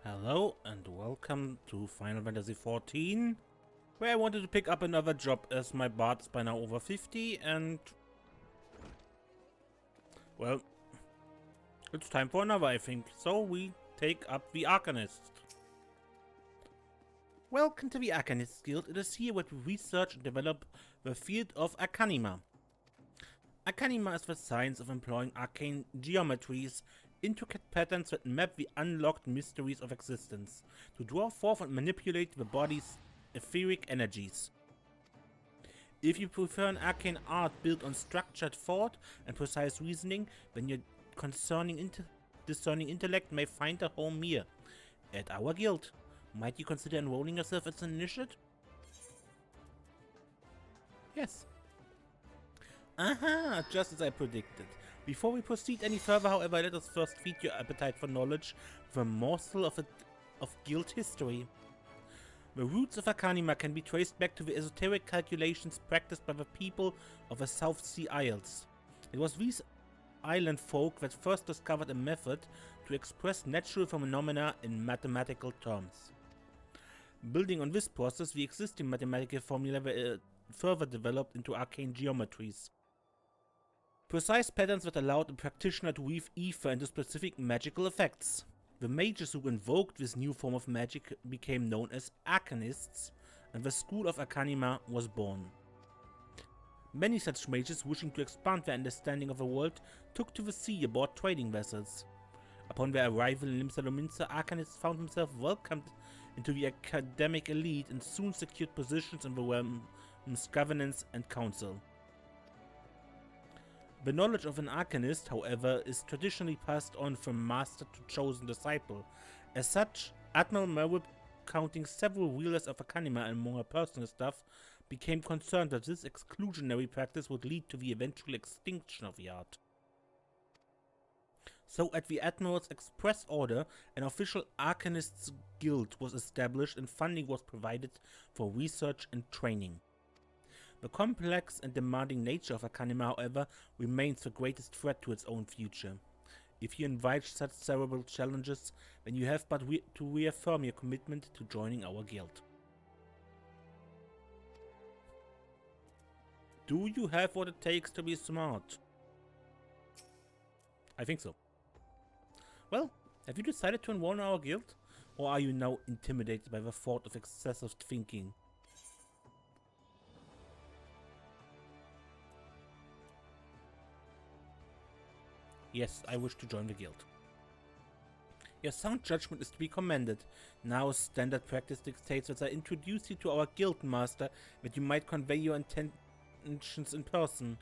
Hello and welcome to Final Fantasy XIV, where I wanted to pick up another job as my bard is by now over 50 and... well, it's time for another, I think, so we take up the Arcanist. Welcome to the Arcanist Guild. It is here where we research and develop the field of Arcanima. Arcanima is the science of employing arcane geometries, intricate patterns that map the unlocked mysteries of existence, to draw forth and manipulate the body's etheric energies. If you prefer an arcane art built on structured thought and precise reasoning, then your discerning intellect may find a home here, at our guild. Might you consider enrolling yourself as an initiate? Yes. Aha, just as I predicted. Before we proceed any further, however, let us first feed your appetite for knowledge with a morsel of guild history. The roots of Arcanima can be traced back to the esoteric calculations practiced by the people of the South Sea Isles. It was these island folk that first discovered a method to express natural phenomena in mathematical terms. Building on this process, the existing mathematical formula were further developed into arcane geometries. Precise patterns that allowed a practitioner to weave ether into specific magical effects. The mages who invoked this new form of magic became known as Arcanists, and the school of Arcanima was born. Many such mages wishing to expand their understanding of the world took to the sea aboard trading vessels. Upon their arrival in Limsa, Arcanist found himself welcomed into the academic elite and soon secured positions in the realm's governance and council. The knowledge of an Arcanist, however, is traditionally passed on from master to chosen disciple. As such, Admiral Merwip, counting several wielders of Arcanima among her personal staff, became concerned that this exclusionary practice would lead to the eventual extinction of the art. So at the Admiral's express order, an official Arcanists Guild was established and funding was provided for research and training. The complex and demanding nature of Arcanima, however, remains the greatest threat to its own future. If you invite such cerebral challenges, then you have but to reaffirm your commitment to joining our guild. Do you have what it takes to be smart? I think so. Well, have you decided to enroll in our guild? Or are you now intimidated by the thought of excessive thinking? Yes, I wish to join the guild. Your sound judgment is to be commended. Now standard practice dictates that I introduce you to our guild master, that you might convey your intentions in person.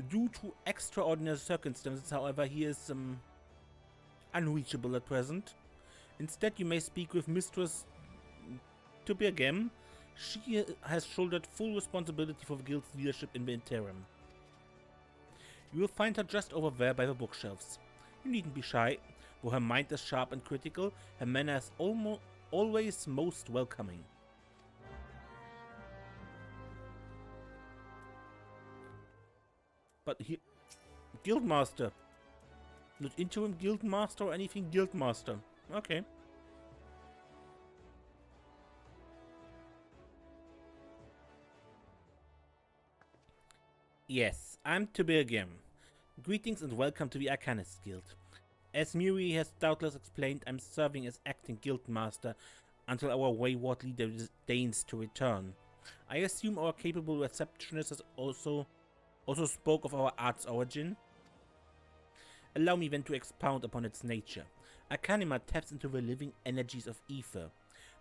Due to extraordinary circumstances, however, he is unreachable at present. Instead, you may speak with Mistress Tubirgem. She has shouldered full responsibility for the guild's leadership in the interim. You will find her just over there by the bookshelves. You needn't be shy. Though her mind is sharp and critical, her manner is always most welcoming. But here... Guildmaster. Not interim Guildmaster or anything, Guildmaster. Okay. Yes, I'm Tubirgem. Greetings and welcome to the Arcanist Guild. As Muri has doubtless explained, I'm serving as acting Guildmaster until our wayward leader deigns to return. I assume our capable receptionist has also spoke of our art's origin. Allow me then to expound upon its nature. Arcanima taps into the living energies of ether.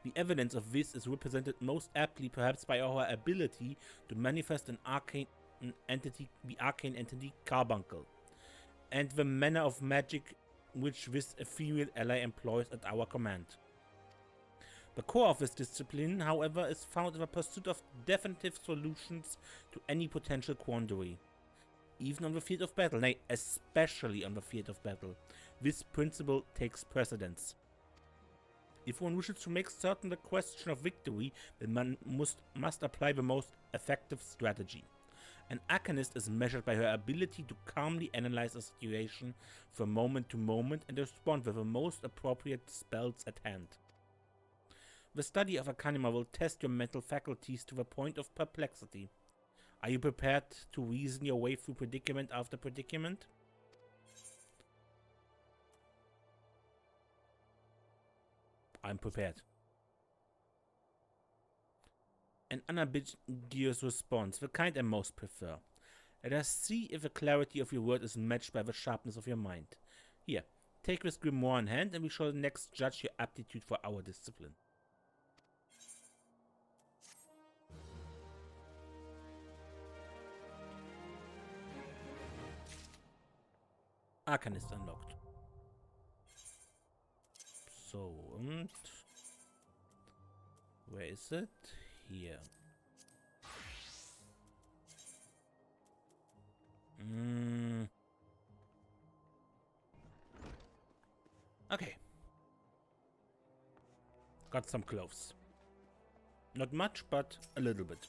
The evidence of this is represented most aptly perhaps by our ability to manifest an arcane entity, the arcane entity Carbuncle, and the manner of magic which this ethereal ally employs at our command. The core of this discipline, however, is found in the pursuit of definitive solutions to any potential quandary. Even on the field of battle, nay, especially on the field of battle, this principle takes precedence. If one wishes to make certain the question of victory, then one must apply the most effective strategy. An Arcanist is measured by her ability to calmly analyze a situation from moment to moment and respond with the most appropriate spells at hand. The study of Arcanima will test your mental faculties to the point of perplexity. Are you prepared to reason your way through predicament after predicament? I'm prepared. An unambiguous response, the kind I most prefer. Let us see if the clarity of your word is matched by the sharpness of your mind. Here, take this grimoire in hand and we shall next judge your aptitude for our discipline. Arcanist unlocked. So, and where is it? Here. Okay. Got some clothes. Not much, but a little bit.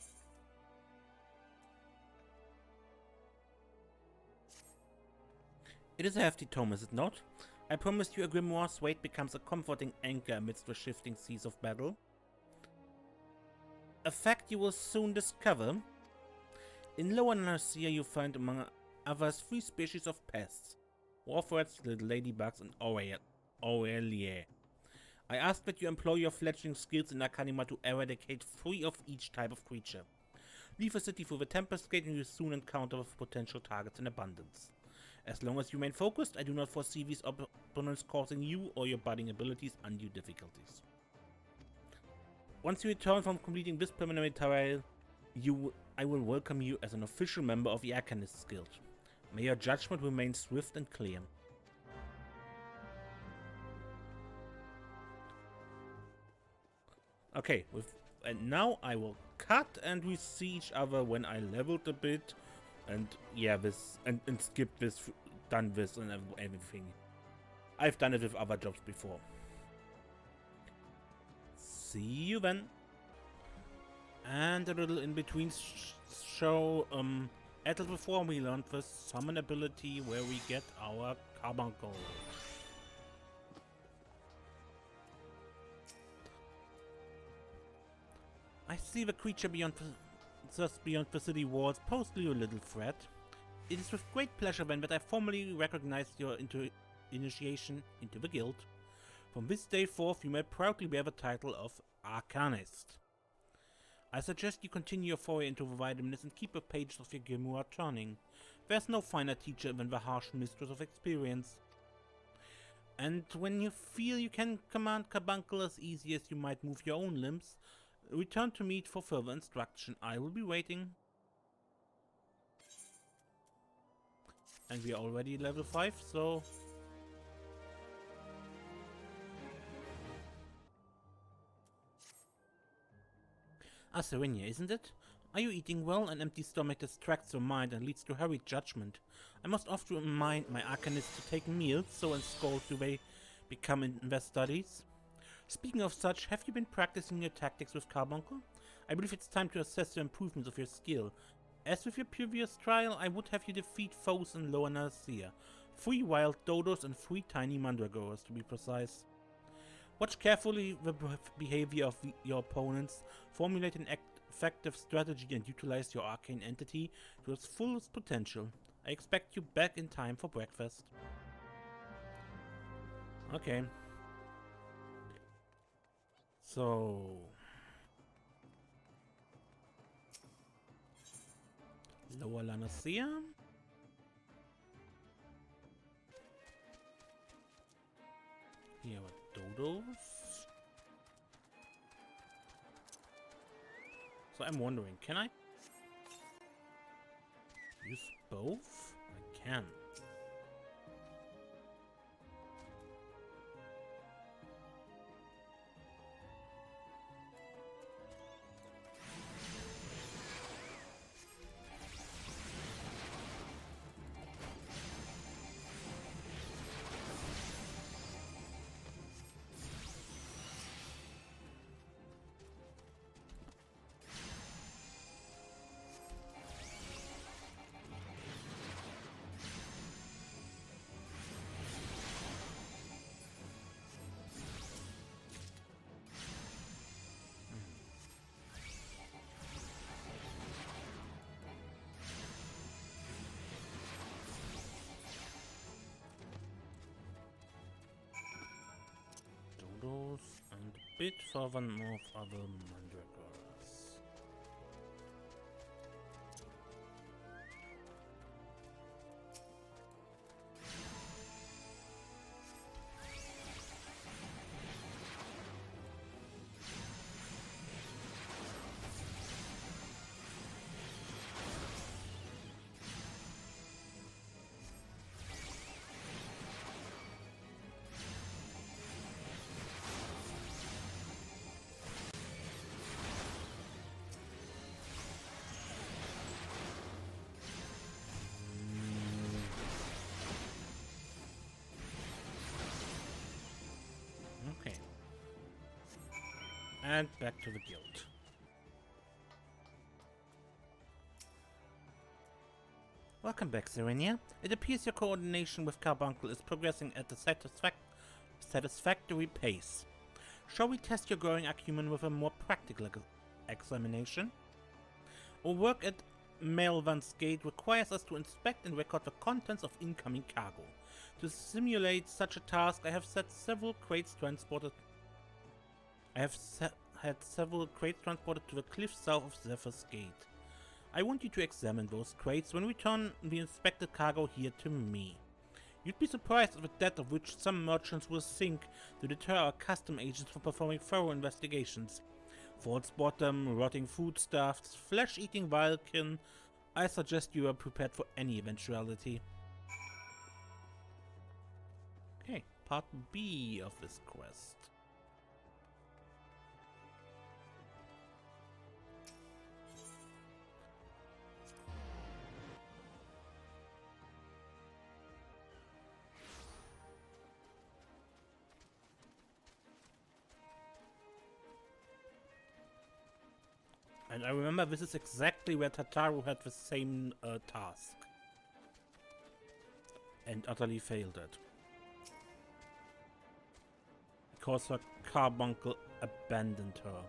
It is a hefty tome, is it not? I promised you a grimoire's weight becomes a comforting anchor amidst the shifting seas of battle. A fact you will soon discover. In Lower Narcia you find among others 3 species of pests. Warthreads, little ladybugs, and Aurelie. I ask that you employ your fledgling skills in Arcanima to eradicate 3 of each type of creature. Leave the city through the Tempest Gate and you soon encounter potential targets in abundance. As long as you remain focused, I do not foresee these opponents causing you or your budding abilities undue difficulties. Once you return from completing this preliminary trial, I will welcome you as an official member of the Arcanist Guild. May your judgment remain swift and clear. Okay, and now I will cut and we see each other when I leveled a bit. And yeah, this and skip this, done this and everything. I've done it with other jobs before. See you then. And a little in between show at level 4 we learned the summon ability where we get our carbuncle. I see the creature beyond the city walls pose you a little threat. It is with great pleasure then that I formally recognize your initiation into the guild. From this day forth you may proudly bear the title of Arcanist. I suggest you continue your foray into the wilderness and keep the pages of your grimoire turning. There's no finer teacher than the harsh mistress of experience. And when you feel you can command carbuncle as easy as you might move your own limbs, return to me for further instruction. I will be waiting. And we are already level 5, so... Serenia, isn't it? Are you eating well? An empty stomach distracts your mind and leads to hurried judgment. I must often remind my Arcanists to take meals, so ensconced do they become in their studies. Speaking of such, have you been practicing your tactics with Carbuncle? I believe it's time to assess the improvements of your skill. As with your previous trial, I would have you defeat foes in Lower Narcia. 3 wild dodos and 3 tiny mandragoras to be precise. Watch carefully the behavior of your opponents, formulate an effective strategy and utilize your arcane entity to its fullest potential. I expect you back in time for breakfast. Okay. So... Lower Narcia. Here are dodos. So I'm wondering, can I use both? I can. bit further north are the mandragores. Okay. And back to the guild. Welcome back, Serenia. It appears your coordination with Carbuncle is progressing at a satisfactory pace. Shall we test your growing acumen with a more practical examination? Our work at Lv.1's gate requires us to inspect and record the contents of incoming cargo. To simulate such a task, I have had several crates transported to the cliff south of Zephyr's Gate. I want you to examine those crates when we return the inspected cargo here to me. You'd be surprised at the depth of which some merchants will sink to deter our custom agents from performing thorough investigations. False bottom, rotting foodstuffs, flesh-eating Vulcan. I suggest you are prepared for any eventuality. Okay, part B of this quest. And I remember this is exactly where Tataru had the same task. And utterly failed it. Because her carbuncle abandoned her.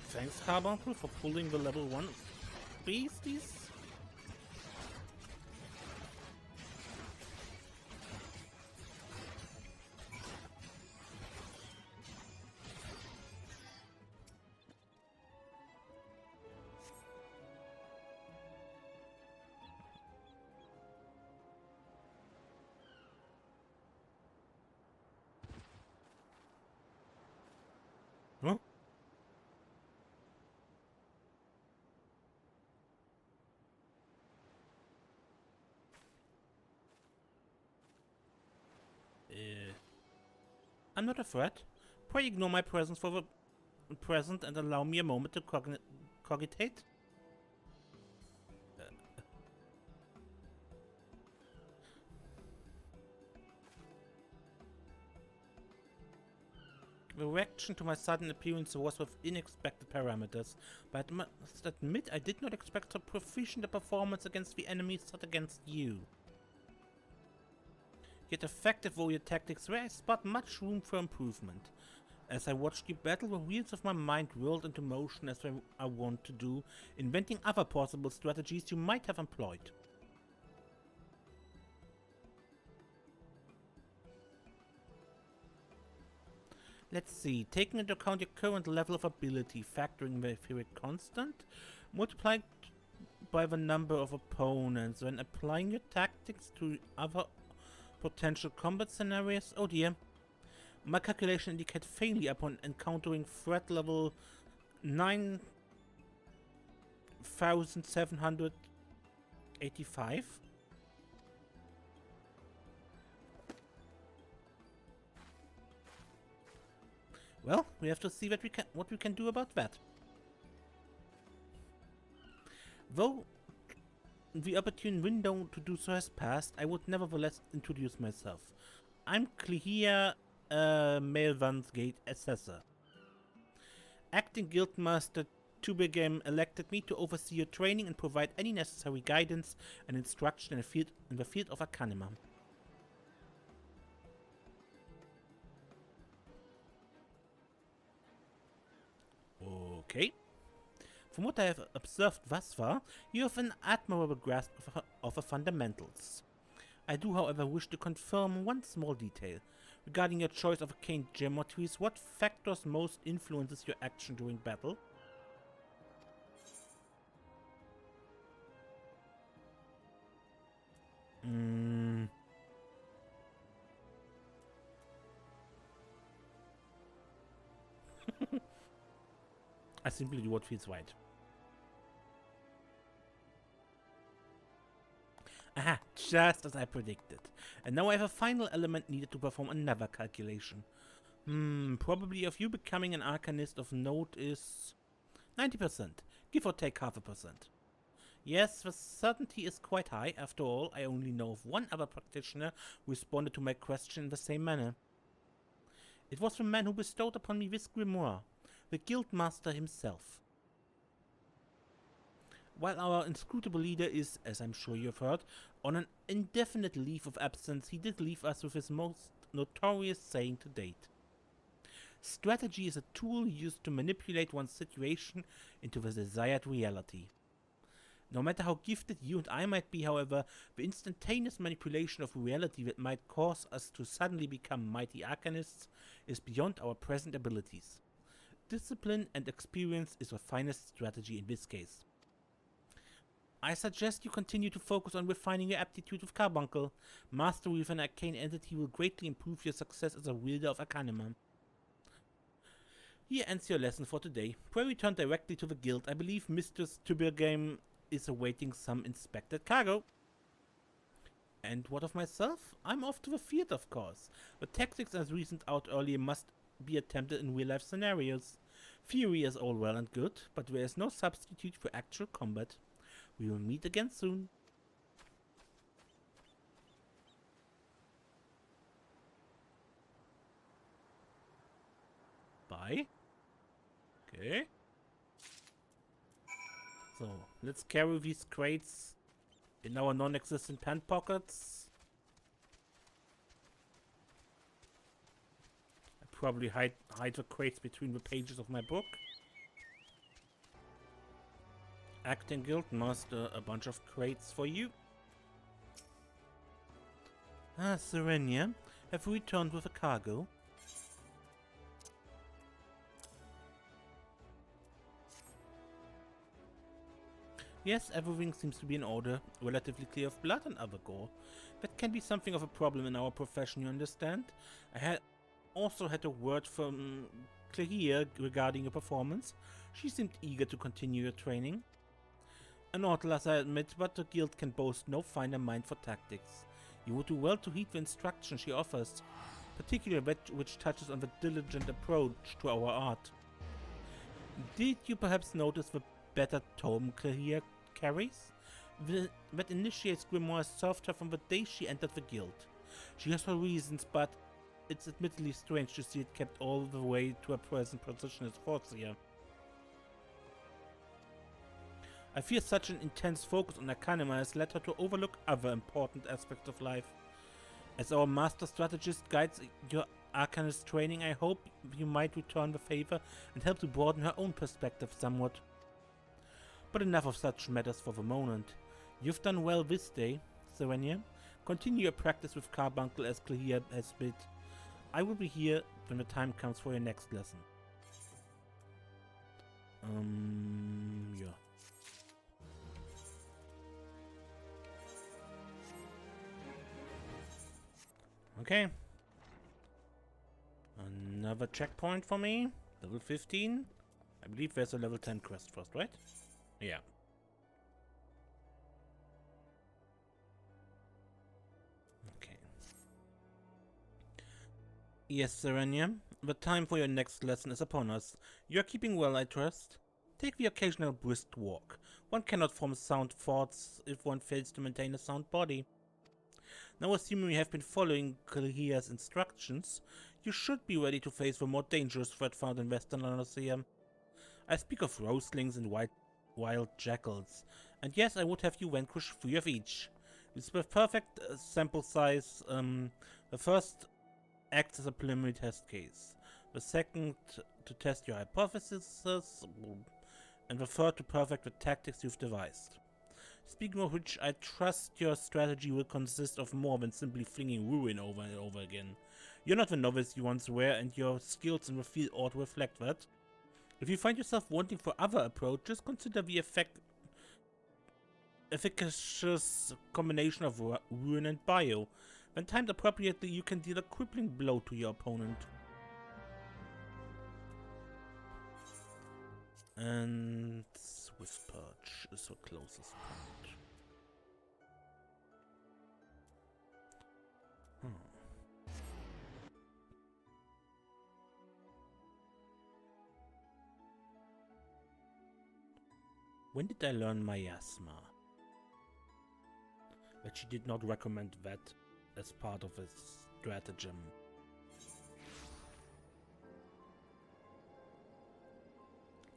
Thanks Carbuncle for pulling the level 1 beasties. Huh? I'm not a threat. Pray ignore my presence for the present and allow me a moment to cogitate. The reaction to my sudden appearance was with unexpected parameters, but I must admit I did not expect so proficient a performance against the enemy set against you. Yet effective though your tactics were, I spot much room for improvement. As I watched you battle, the wheels of my mind whirled into motion as I want to do, inventing other possible strategies you might have employed. Let's see, taking into account your current level of ability, factoring the etheric constant, multiplied by the number of opponents, when applying your tactics to other potential combat scenarios. Oh dear. My calculation indicates failure upon encountering threat level 9785. Well, we have to see what we can do about that. Though the opportune window to do so has passed, I would nevertheless introduce myself. I'm Clear, Lv.1's Gate Assessor. Acting Guildmaster Tubegem elected me to oversee your training and provide any necessary guidance and instruction in the field of Arcanima. Okay. From what I have observed thus far, you have an admirable grasp of the fundamentals. I do, however, wish to confirm one small detail. Regarding your choice of arcane geometries, what factors most influences your action during battle? I simply do what feels right. Aha, just as I predicted. And now I have a final element needed to perform another calculation. Probably of you becoming an Arcanist of note is 90%, give or take half a percent. Yes, the certainty is quite high. After all, I only know of one other practitioner who responded to my question in the same manner. It was the man who bestowed upon me this grimoire, the Guildmaster himself. While our inscrutable leader is, as I'm sure you've heard, on an indefinite leave of absence, he did leave us with his most notorious saying to date. Strategy is a tool used to manipulate one's situation into the desired reality. No matter how gifted you and I might be, however, the instantaneous manipulation of reality that might cause us to suddenly become mighty Arcanists is beyond our present abilities. Discipline and experience is the finest strategy in this case. I suggest you continue to focus on refining your aptitude with Carbuncle. Mastery with an arcane entity will greatly improve your success as a wielder of Arcanima. Here ends your lesson for today. Pray return directly to the guild. I believe Mistress Tubergame is awaiting some inspected cargo. And what of myself? I'm off to the field, of course. The tactics as reasoned out earlier must be attempted in real-life scenarios. Theory is all well and good, but there is no substitute for actual combat. We will meet again soon. Bye. Okay. So, let's carry these crates in our non-existent pant pockets. I probably hide the crates between the pages of my book. Acting Guildmaster, a bunch of crates for you. Ah, Serenia, have you returned with a cargo? Yes, everything seems to be in order, relatively clear of blood and other gore. That can be something of a problem in our profession, you understand? I had also had a word from Claire regarding your performance. She seemed eager to continue your training. An odd lass, I admit, but the guild can boast no finer mind for tactics. You would do well to heed the instruction she offers, particularly that which touches on the diligent approach to our art. Did you perhaps notice the better tome Claire carries? That initiates grimoires served her from the day she entered the guild. She has her reasons, but it's admittedly strange to see it kept all the way to her present position as Forcier. I fear such an intense focus on Arcanima has led her to overlook other important aspects of life. As our master strategist guides your Arcanist training, I hope you might return the favor and help to broaden her own perspective somewhat. But enough of such matters for the moment. You've done well this day, Serenia. Continue your practice with Carbuncle as Claire has bid. I will be here when the time comes for your next lesson. Yeah. Okay. Another checkpoint for me. Level 15. I believe there's a level 10 quest first, right? Yeah. Okay. Yes, Serenia. The time for your next lesson is upon us. You are keeping well, I trust. Take the occasional brisk walk. One cannot form sound thoughts if one fails to maintain a sound body. Now, assuming we have been following Claire's instructions, you should be ready to face the more dangerous threat found in Western Lanosea. I speak of roselings and wild jackals, and yes, I would have you vanquish 3 of each. It's the perfect sample size. The first acts as a preliminary test case, the second to test your hypotheses, and the third to perfect the tactics you've devised. Speaking of which, I trust your strategy will consist of more than simply flinging ruin over and over again. You're not the novice you once were, and your skills in the field ought to reflect that. If you find yourself wanting for other approaches, consider the efficacious combination of ruin and bio. When timed appropriately, you can deal a crippling blow to your opponent. And Swift Perch is the closest point. When did I learn Miasma? But she did not recommend that as part of a stratagem.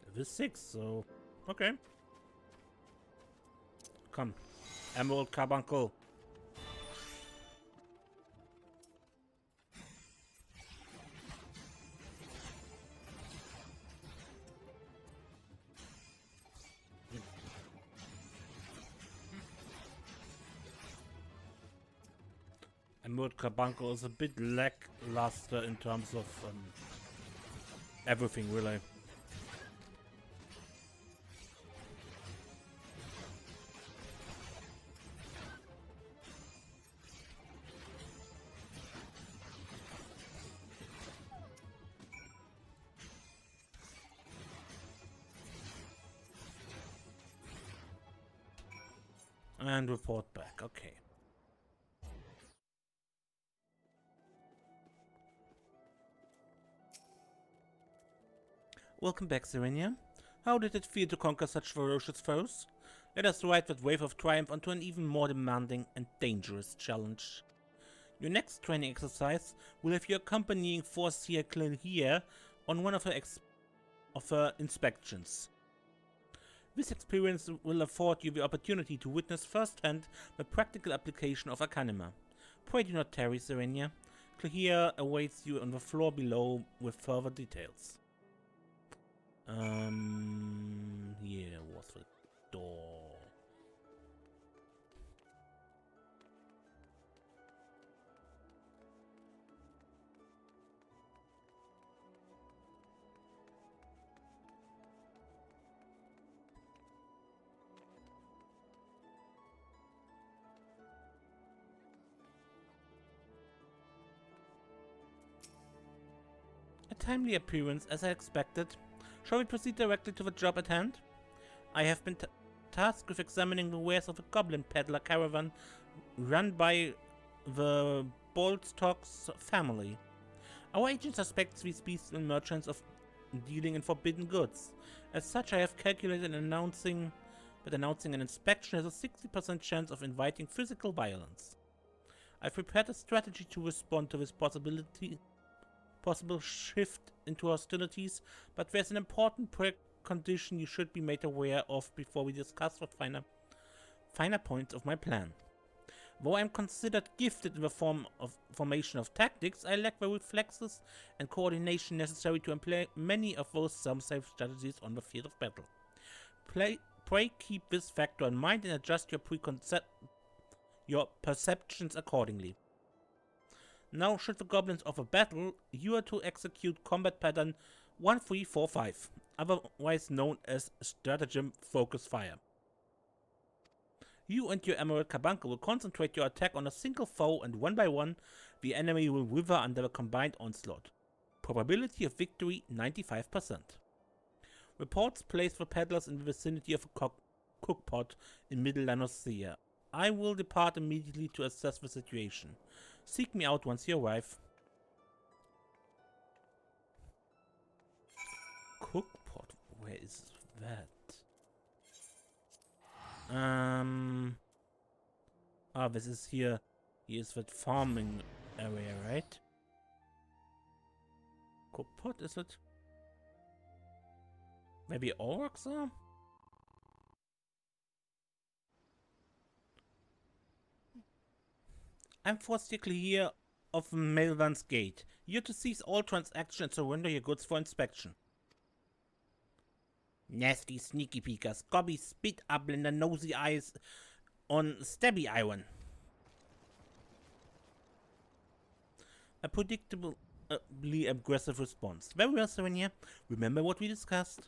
Level 6, so okay. Come, Emerald Carbuncle. Emerald Carbuncle is a bit lackluster in terms of everything, really. And report back, okay. Welcome back, Serenia. How did it feel to conquer such ferocious foes? Let us ride that wave of triumph onto an even more demanding and dangerous challenge. Your next training exercise will have you accompanying Forseer here on one of her inspections. This experience will afford you the opportunity to witness firsthand the practical application of Arcanima. Pray do not tarry, Serenia. Clahia awaits you on the floor below with further details. Here was the door. A timely appearance, as I expected. Shall we proceed directly to the job at hand? I have been tasked with examining the wares of a goblin peddler caravan run by the Boltstock's family. Our agent suspects these beastmen merchants of dealing in forbidden goods. As such, I have calculated announcing an inspection has a 60% chance of inviting physical violence. I've prepared a strategy to respond to this possible shift into hostilities, but there's an important precondition you should be made aware of before we discuss the finer points of my plan. Though I'm considered gifted in the formation of tactics, I lack the reflexes and coordination necessary to employ many of those some-safe strategies on the field of battle. Pray keep this factor in mind and adjust your perceptions accordingly. Now, should the goblins offer battle, you are to execute combat pattern 1345, otherwise known as Stratagem Focus Fire. You and your Emerald Carbuncle will concentrate your attack on a single foe, and one by one, the enemy will wither under a combined onslaught. Probability of victory 95%. Reports place the peddlers in the vicinity of a cookpot in Middle Lanosea. I will depart immediately to assess the situation. Seek me out once you arrive. Cookpot, where is that? This is here. Here's that farming area, right? Cookpot, is it? Maybe orcs are? I'm forcibly here of Melvan's Gate. You're to seize all transactions and surrender your goods for inspection. Nasty sneaky peekers, gobby spit up in the nosy eyes on stabby iron. A predictably aggressive response. Very well, Serenia. Remember what we discussed?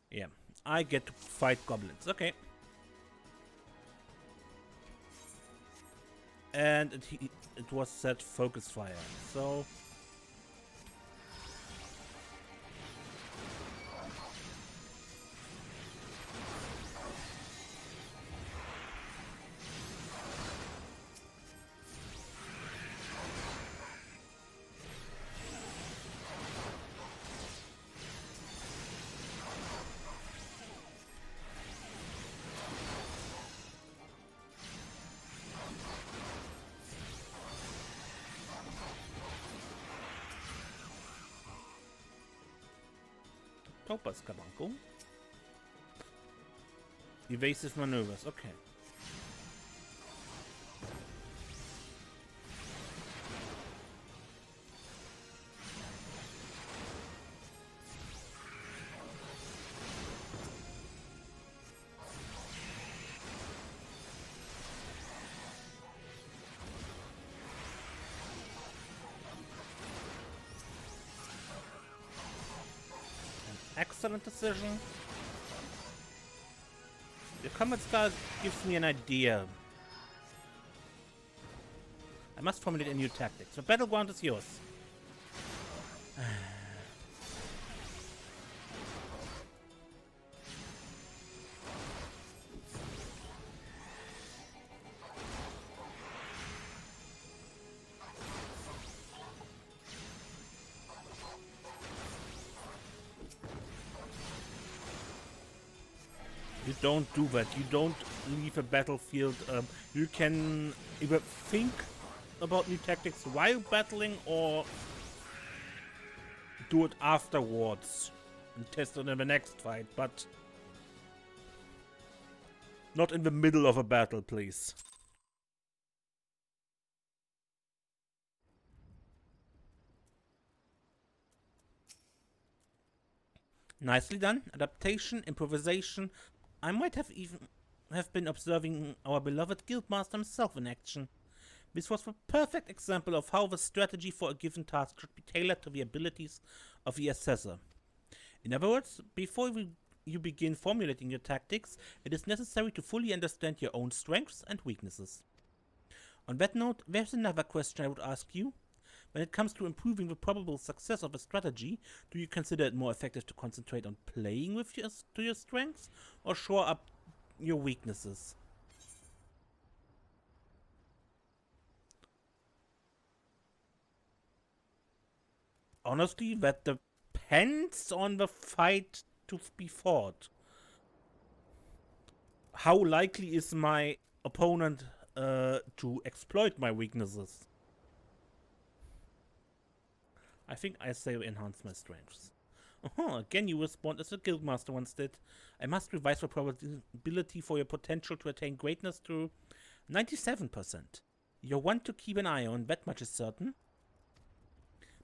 Yeah, I get to fight goblins. Okay. And it was set focus fire. So Topaz Carbuncle. Evasive maneuvers, okay. Excellent decision. The combat style gives me an idea. I must formulate a new tactic. The battleground is yours. You don't do that. You don't leave a battlefield. You can either think about new tactics while battling or do it afterwards and test it in the next fight, but not in the middle of a battle, please. Nicely done. Adaptation, improvisation. I might have even been observing our beloved guildmaster himself in action. This was the perfect example of how the strategy for a given task should be tailored to the abilities of the assessor. In other words, before you begin formulating your tactics, it is necessary to fully understand your own strengths and weaknesses. On that note, there's another question I would ask you. When it comes to improving the probable success of a strategy, do you consider it more effective to concentrate on playing with to your strengths or shore up your weaknesses? Honestly, that depends on the fight to be fought. How likely is my opponent to exploit my weaknesses? I think I say enhance my strengths. Again you respond as the guildmaster once did. I must revise the probability for your potential to attain greatness to 97%. You're one to keep an eye on, that much is certain.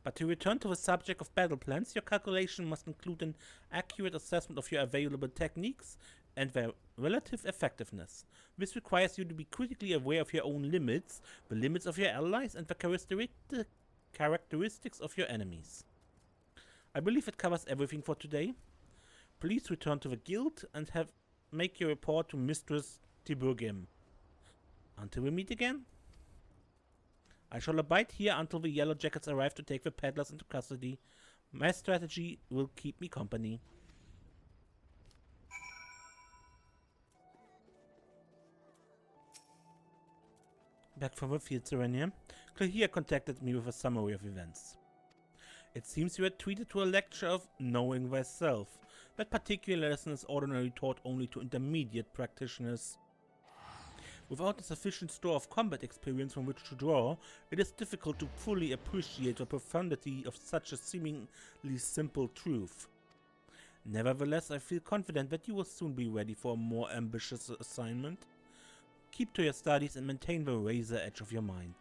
But to return to the subject of battle plans, your calculation must include an accurate assessment of your available techniques and their relative effectiveness. This requires you to be critically aware of your own limits, the limits of your allies, and the characteristics of your enemies. I believe it covers everything for today. Please return to the guild and make your report to Mistress Tiburgim. Until we meet again, I shall abide here until the Yellow Jackets arrive to take the peddlers into custody. My strategy will keep me company. Back from the field, Serenia. Clahia contacted me with a summary of events. It seems you had treated to a lecture of knowing thyself. That particular lesson is ordinarily taught only to intermediate practitioners. Without a sufficient store of combat experience from which to draw, it is difficult to fully appreciate the profundity of such a seemingly simple truth. Nevertheless, I feel confident that you will soon be ready for a more ambitious assignment. Keep to your studies and maintain the razor edge of your mind.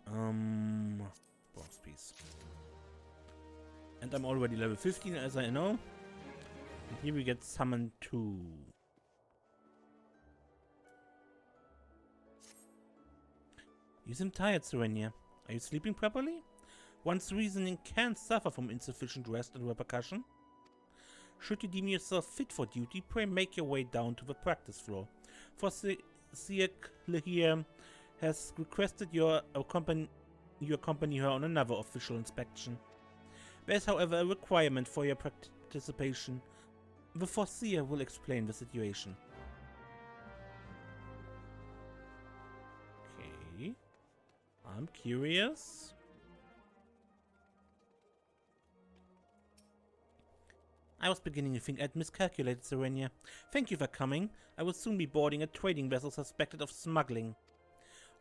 Bronze piece. And I'm already level 15, as I know. And here we get summoned too. You seem tired, Serenia. Are you sleeping properly? One's reasoning can suffer from insufficient rest and repercussion. Should you deem yourself fit for duty, pray make your way down to the practice floor. For here has requested you accompany her on another official inspection. There is, however, a requirement for your participation. The Foreseer will explain the situation. Okay. I'm curious. I was beginning to think I'd miscalculated, Serenia. Thank you for coming. I will soon be boarding a trading vessel suspected of smuggling.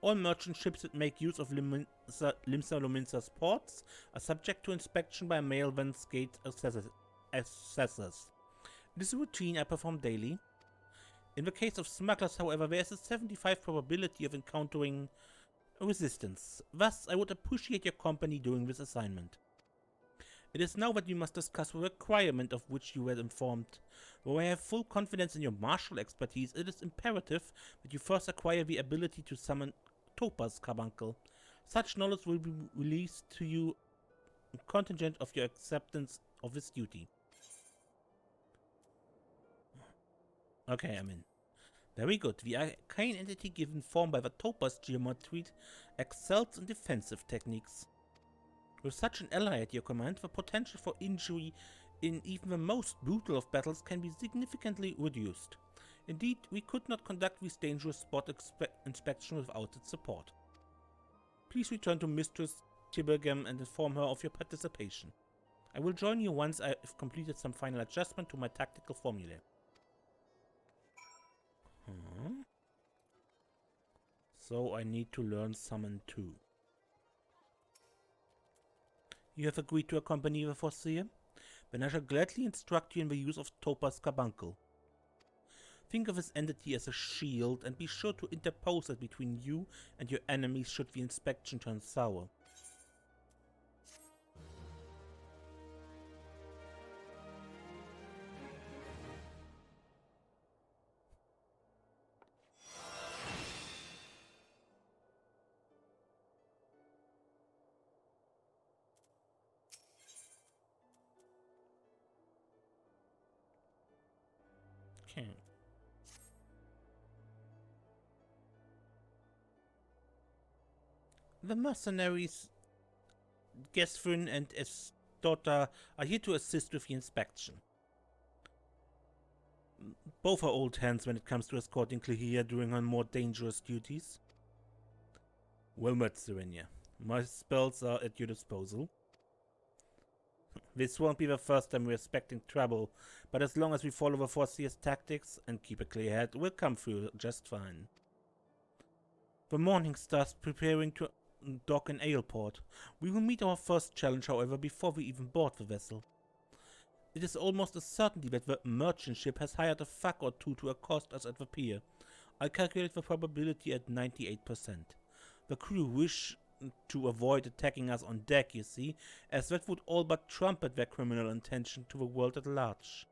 All merchant ships that make use of Limsa Lominsa's ports are subject to inspection by Mailvan's gate assessors. It is a routine I perform daily. In the case of smugglers, however, there is a 75% probability of encountering resistance. Thus, I would appreciate your company during this assignment. It is now that we must discuss the requirement of which you were informed. Though I have full confidence in your martial expertise, it is imperative that you first acquire the ability to summon Topaz Carbuncle. Such knowledge will be released to you contingent of your acceptance of this duty. Okay, I'm in. Very good. The arcane entity given form by the Topaz geometry excels in defensive techniques. With such an ally at your command, the potential for injury in even the most brutal of battles can be significantly reduced. Indeed, we could not conduct this dangerous spot inspection without its support. Please return to Mistress Tibergham and inform her of your participation. I will join you once I have completed some final adjustment to my tactical formulae. So I need to learn Summon 2. You have agreed to accompany the Foreseer? Then I shall gladly instruct you in the use of Topaz Carbuncle. Think of this entity as a shield, and be sure to interpose it between you and your enemies should the inspection turn sour. Okay. The mercenaries, Gesfrin and his daughter, are here to assist with the inspection. Both are old hands when it comes to escorting Clehia during her more dangerous duties. Well met, Serenia. My spells are at your disposal. This won't be the first time we're expecting trouble, but as long as we follow the Foreseer's tactics and keep a clear head, we'll come through just fine. The Morning Star's preparing to dock in Aleport. We will meet our first challenge, however, before we even board the vessel. It is almost a certainty that the merchant ship has hired a fuck or two to accost us at the pier. I calculate the probability at 98%. The crew wish to avoid attacking us on deck, you see, as that would all but trumpet their criminal intention to the world at large.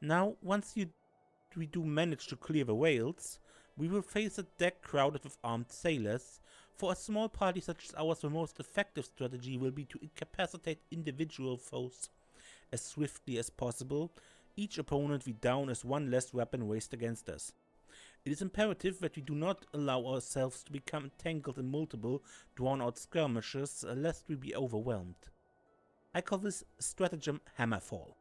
Now, once we do manage to clear the whales, we will face a deck crowded with armed sailors. For a small party such as ours, the most effective strategy will be to incapacitate individual foes as swiftly as possible. Each opponent we down is one less weapon raised against us. It is imperative that we do not allow ourselves to become entangled in multiple, drawn-out skirmishes, lest we be overwhelmed. I call this stratagem Hammerfall.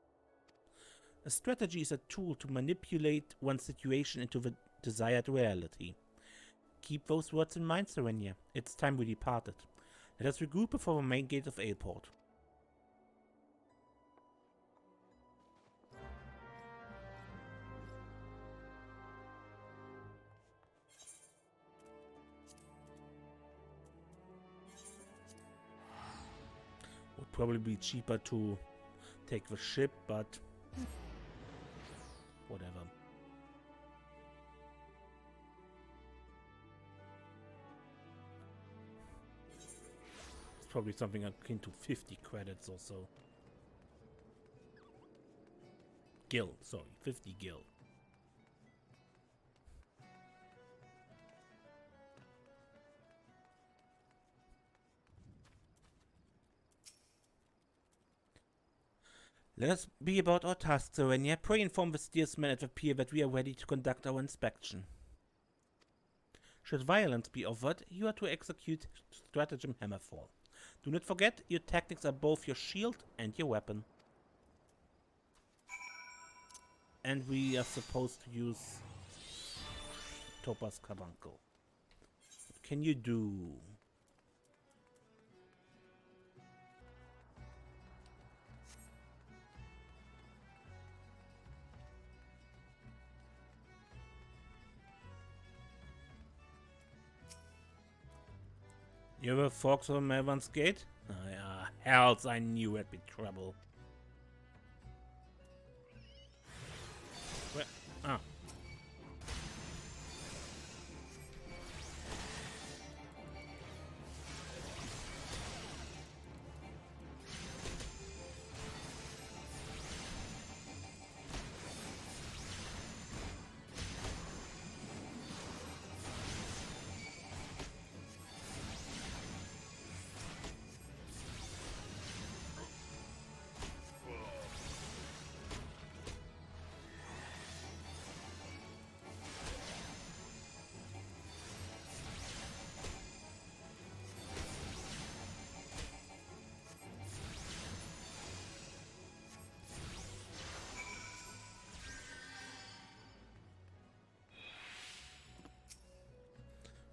A strategy is a tool to manipulate one's situation into the desired reality. Keep those words in mind, Serenia. It's time we departed. Let us regroup before the main gate of Aleport. Would probably be cheaper to take the ship, but whatever. It's probably something akin to 50 credits or so. Gil, sorry, 50 gil. Let us be about our task, Serenia. Pray inform the steersman at the pier that we are ready to conduct our inspection. Should violence be offered, you are to execute stratagem Hammerfall. Do not forget, your tactics are both your shield and your weapon. And we are supposed to use Topaz Carbuncle. What can you do? You ever fox on Melvan's Gate? Ah, hells, I knew it'd be trouble. Where? Ah.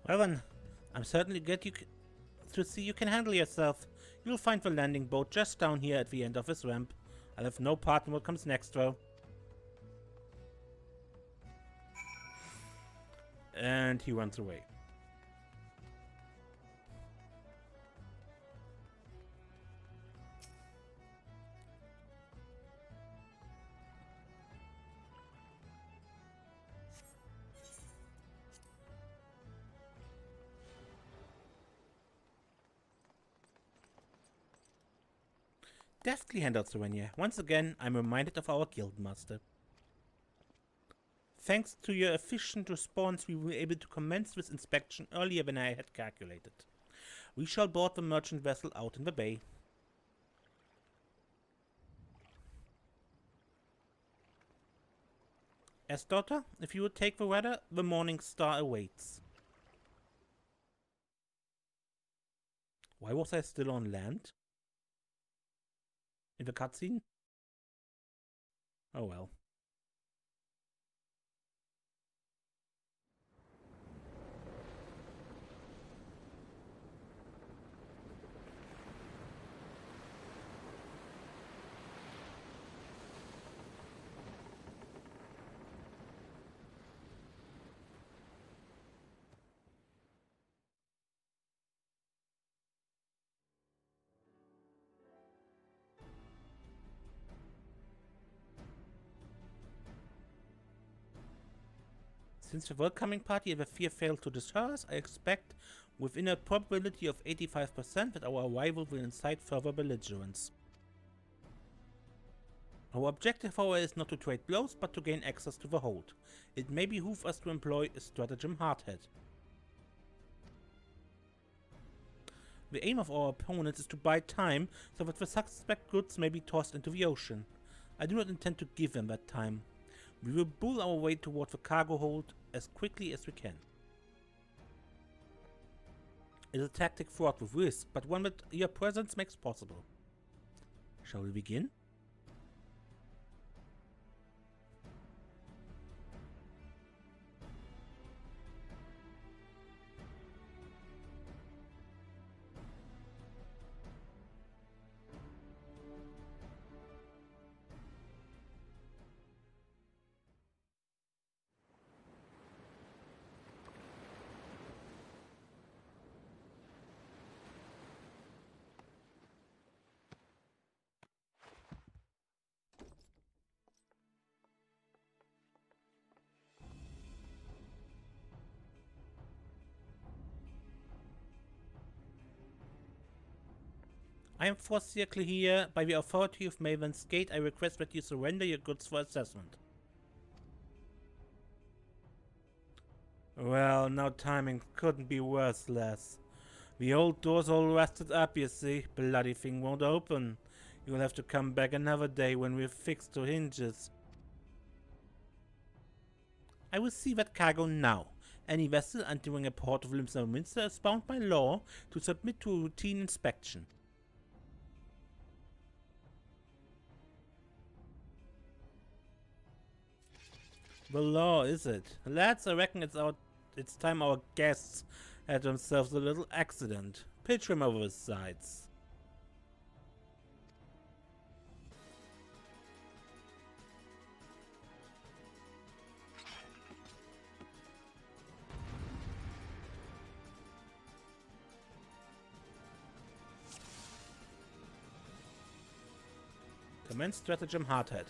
Well then, I'm certainly glad to see you can handle yourself. You'll find the landing boat just down here at the end of this ramp. I'll have no part in what comes next, though. And he runs away. Deftly handled, Serenia. Once again, I'm reminded of our guildmaster. Thanks to your efficient response, we were able to commence this inspection earlier than I had calculated. We shall board the merchant vessel out in the bay. S-Daughter, if you would take the rudder, the morning star awaits. Why was I still on land? In the cutscene? Oh well. Since the welcoming party at the Fear failed to deter us, I expect, within a probability of 85%, that our arrival will incite further belligerence. Our objective, however, is not to trade blows, but to gain access to the hold. It may behoove us to employ a stratagem Hardhead. The aim of our opponents is to buy time so that the suspect goods may be tossed into the ocean. I do not intend to give them that time. We will bull our way toward the cargo hold as quickly as we can. It is a tactic fraught with risk, but one that your presence makes possible. Shall we begin? I am forcibly here by the authority of Maven's Gate. I request that you surrender your goods for assessment. Well, now timing couldn't be worse. The old door's all rusted up, you see. Bloody thing won't open. You'll have to come back another day when we're fixed to hinges. I will see that cargo now. Any vessel entering a port of Minster is bound by law to submit to a routine inspection. The law, is it? Lads, I reckon it's time our guests had themselves a little accident. Pitch him over the sides. Commence stratagem hardhead.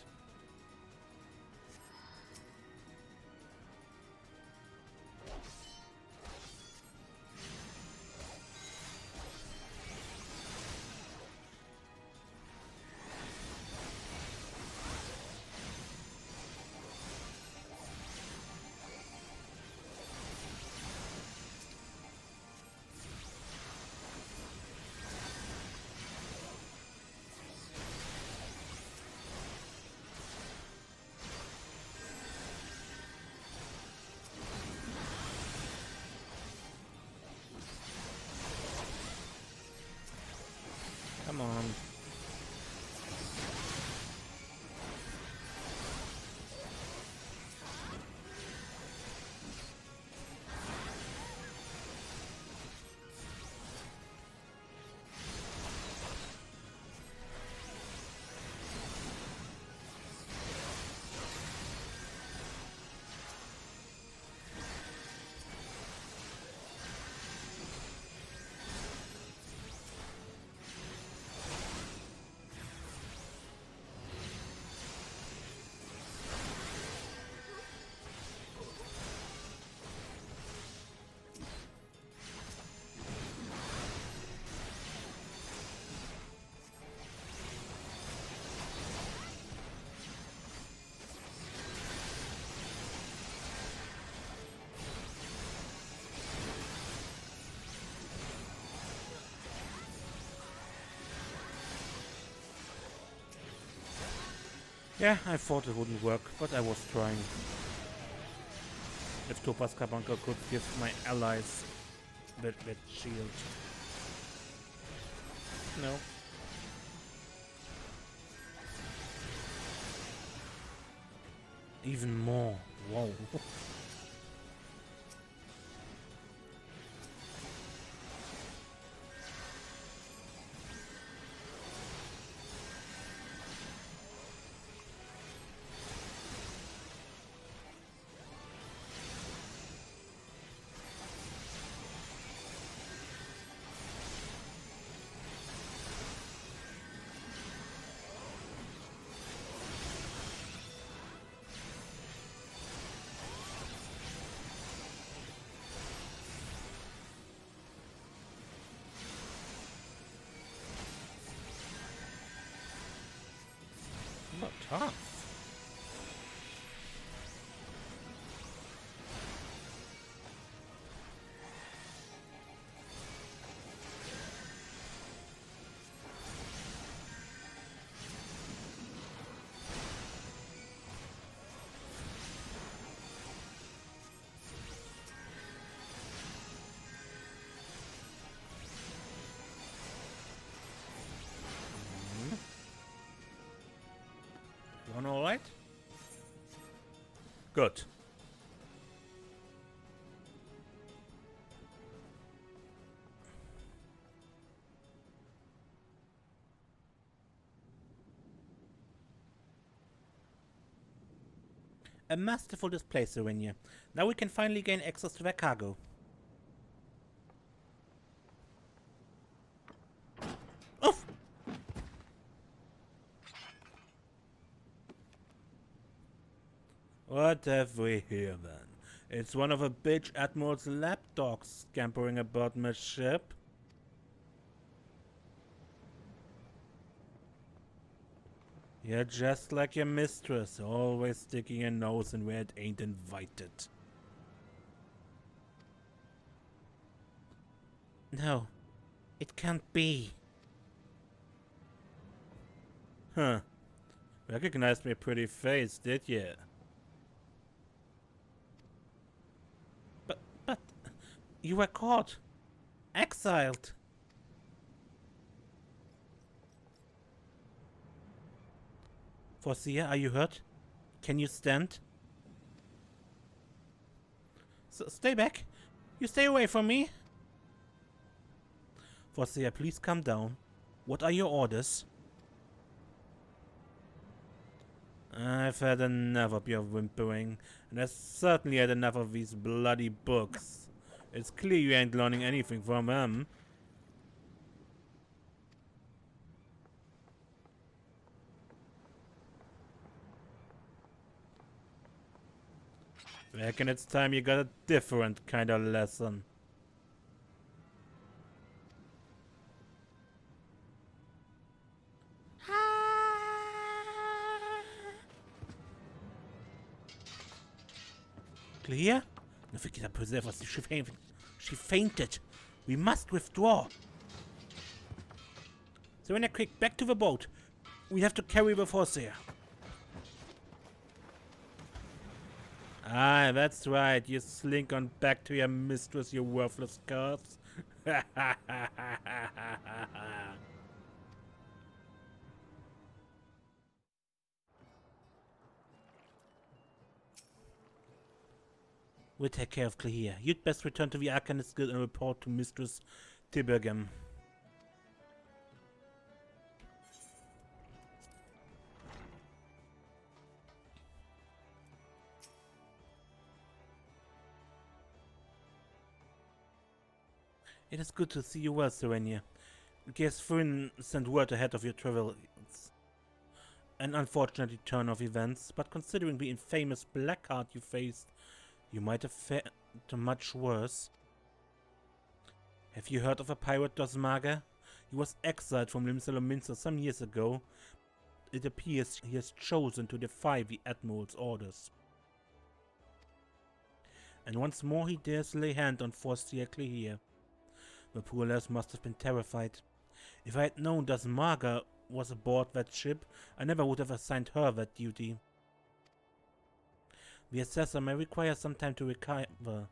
Come on. Yeah, I thought it wouldn't work, but I was trying. If Topaz Carbuncle could give my allies that shield. No. Even more. Whoa. Not tough. One all right? Good. A masterful display, Serenia. Now we can finally gain access to their cargo. Oof! What have we here then? It's one of a bitch Admiral's lapdogs scampering about my ship. You're just like your mistress, always sticking your nose in where it ain't invited. No, it can't be. Huh. Recognized my pretty face, did you? But, you were caught. Exiled. Forcia, are you hurt? Can you stand? Stay back. You stay away from me. Forcia, please calm down. What are your orders? I've had enough of your whimpering, and I've certainly had enough of these bloody books. It's clear you ain't learning anything from them. Reckon it's time you got a different kind of lesson. Clear? No forget preserve us. She fainted. We must withdraw. Serena, quick, back to the boat. We have to carry the Forcia. Ah, that's right. You slink on back to your mistress, you worthless curse. We'll take care of Clea. You'd best return to the Arcanist Guild and report to Mistress Tibergham. It is good to see you well, Serenia. XIV sent word ahead of your travels. An unfortunate turn of events, but considering the infamous Blackheart you faced, you might have fared much worse. Have you heard of a pirate Dosmaga? He was exiled from Limsalominster some years ago. It appears he has chosen to defy the Admiral's orders. And once more he dares lay hand on Forcia Clea. The poor lass must have been terrified. If I had known Dosmaga was aboard that ship, I never would have assigned her that duty. The assessor may require some time to recover.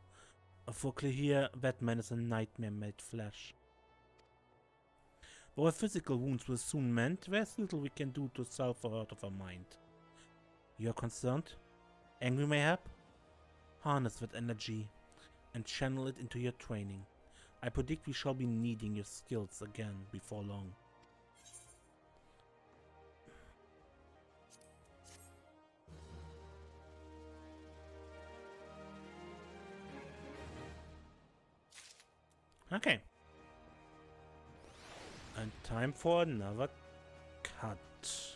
For Clea, that man is a nightmare made flesh. Though her physical wounds will soon mend, there's little we can do to salve her out of her mind. You are concerned? Angry mayhap? Harness that energy and channel it into your training. I predict we shall be needing your skills again before long. Okay. And time for another cut.